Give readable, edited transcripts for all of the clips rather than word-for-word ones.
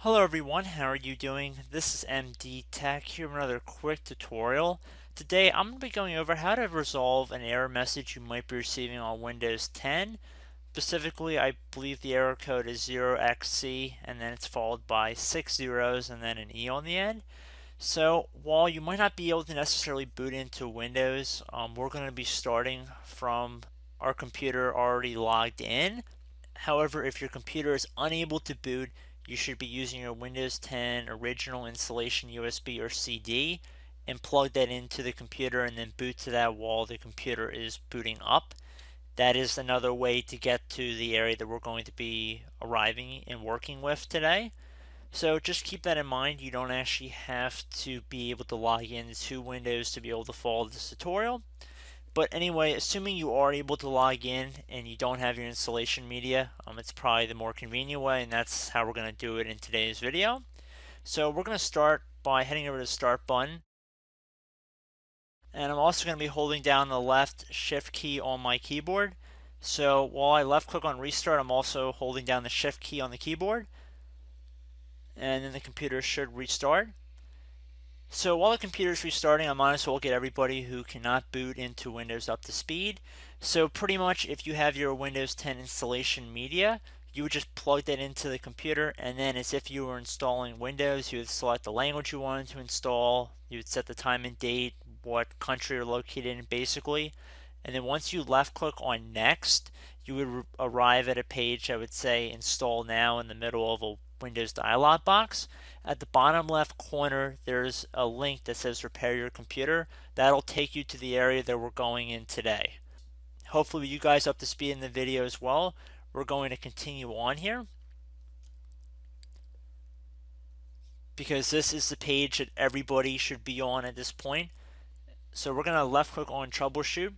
Hello everyone, how are you doing? This is MD Tech here with another quick tutorial. Today I'm going to be going over how to resolve an error message you might be receiving on Windows 10. Specifically, I believe the error code is 0xc and then it's followed by 6 zeros and then an E on the end. So while you might not be able to necessarily boot into Windows, we're going to be starting from our computer already logged in. However, if your computer is unable to boot, you should be using your Windows 10 original installation USB or CD and plug that into the computer and then boot to that while the computer is booting up. That is another way to get to the area that we're going to be arriving and working with today. So just keep that in mind. You don't actually have to be able to log into Windows to be able to follow this tutorial. But anyway, assuming you are able to log in and you don't have your installation media, it's probably the more convenient way, and that's how we're going to do it in today's video. So we're going to start by heading over to the Start button. And I'm also going to be holding down the left Shift key on my keyboard. So while I left click on Restart, I'm also holding down the Shift key on the keyboard. And then the computer should restart. So while the computer is restarting, I might as well get everybody who cannot boot into Windows up to speed. So pretty much if you have your Windows 10 installation media, you would just plug that into the computer, and then as if you were installing Windows, you would select the language you wanted to install, you would set the time and date, what country you're located in basically, and then once you left click on next, you would arrive at a page that would say install now in the middle of a Windows dialog box. At the bottom left corner, there's a link that says repair your computer. That'll take you to the area that we're going in today. Hopefully you guys up to speed in the video as well. We're going to continue on here because this is the page that everybody should be on at this point. So we're going to left click on troubleshoot.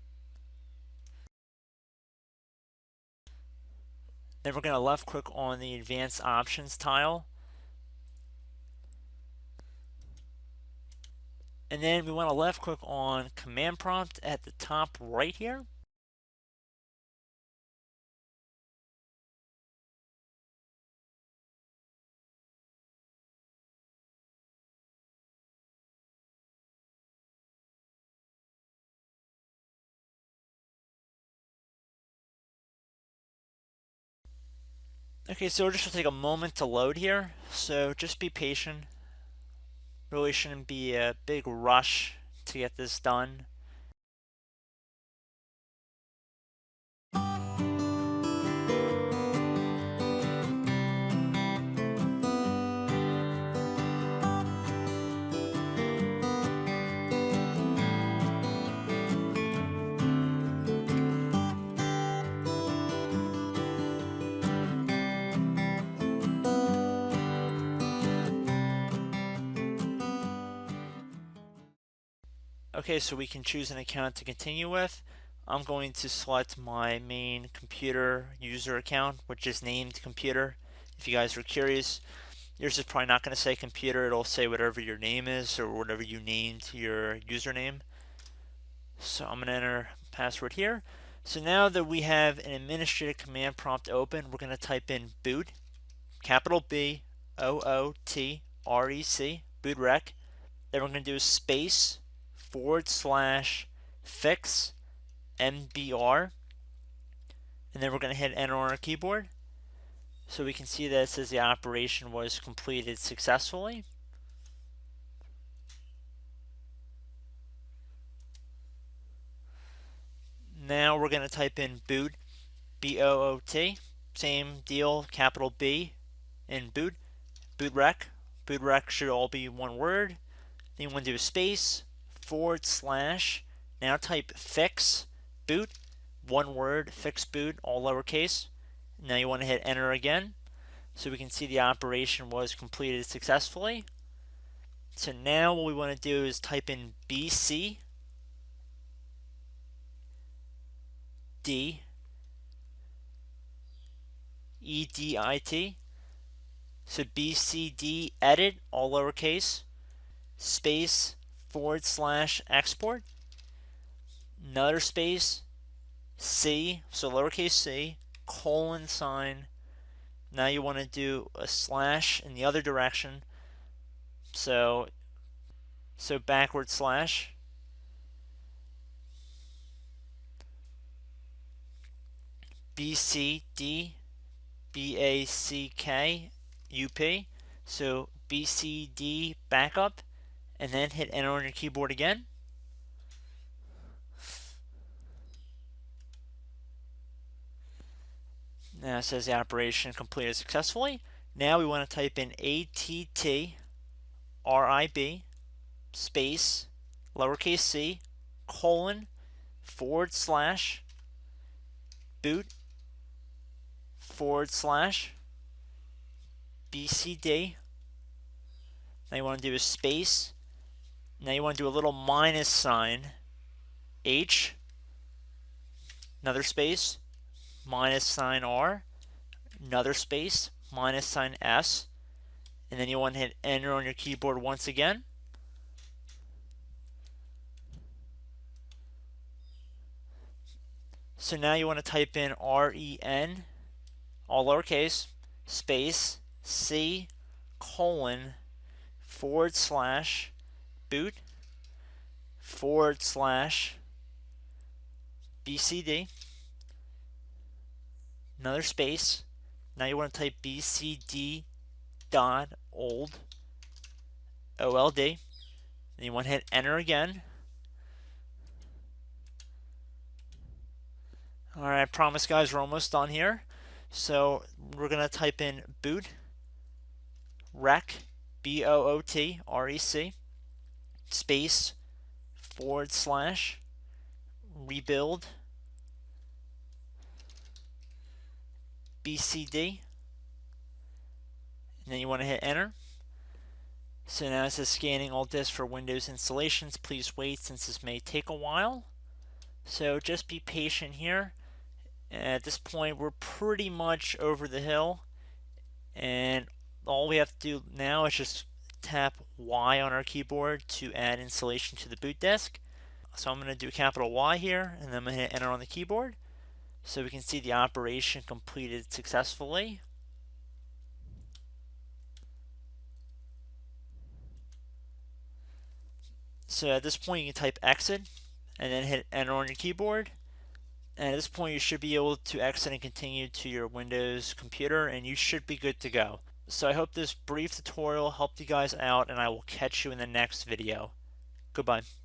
Then we're going to left click on the advanced options tile. And then we want to left click on command prompt at the top right here. Okay, so it just will take a moment to load here, so just be patient. Really shouldn't be a big rush to get this done. Okay, so we can choose an account to continue with. I'm going to select my main computer user account, which is named computer. If you guys are curious, yours is probably not going to say computer, it'll say whatever your name is or whatever you named your username. So I'm going to enter password here. So now that we have an administrative command prompt open, we're going to type in boot, capital B, O-O-T-R-E-C, boot rec. Then we're going to do space / fix MBR, and then we're going to hit enter on our keyboard. So we can see that it says the operation was completed successfully. Now we're going to type in boot, B-O-O-T, same deal, capital B in boot, boot rec. Boot rec should all be one word. Then you want to do a space / now type fix boot, one word, fix boot, all lowercase. Now you want to hit enter again so we can see the operation was completed successfully. So now what we want to do is type in BC D EDIT. So BCD edit, all lowercase, space / export, another space, C, so lowercase c, : Now you want to do a slash in the other direction. So backward slash. BCD BACK UP. So BCD backup, and then hit enter on your keyboard again. Now it says the operation completed successfully. Now we want to type in ATTRIB space lowercase c colon /boot /BCD. Now you want to do a space. Now you want to do a little minus sign H, another space, minus sign R, another space, minus sign S, and then you want to hit enter on your keyboard once again. So now you want to type in REN, all lowercase, space, C, colon, /boot, /BCD, another space. Now you want to type BCD dot old, OLD, and you want to hit enter again. Alright, I promise guys, we're almost done here. So we're going to type in boot rec, BOOTREC, space, / rebuild, BCD, and then you want to hit enter. So now it says scanning all disks for Windows installations. Please wait since this may take a while. So just be patient here. At this point, we're pretty much over the hill, and all we have to do now is just tap Y on our keyboard to add installation to the boot disk. So I'm going to do capital Y here, and then I'm going to hit enter on the keyboard, so we can see the operation completed successfully. So at this point, you can type exit, and then hit enter on your keyboard. And at this point, you should be able to exit and continue to your Windows computer, and you should be good to go. So I hope this brief tutorial helped you guys out, and I will catch you in the next video. Goodbye.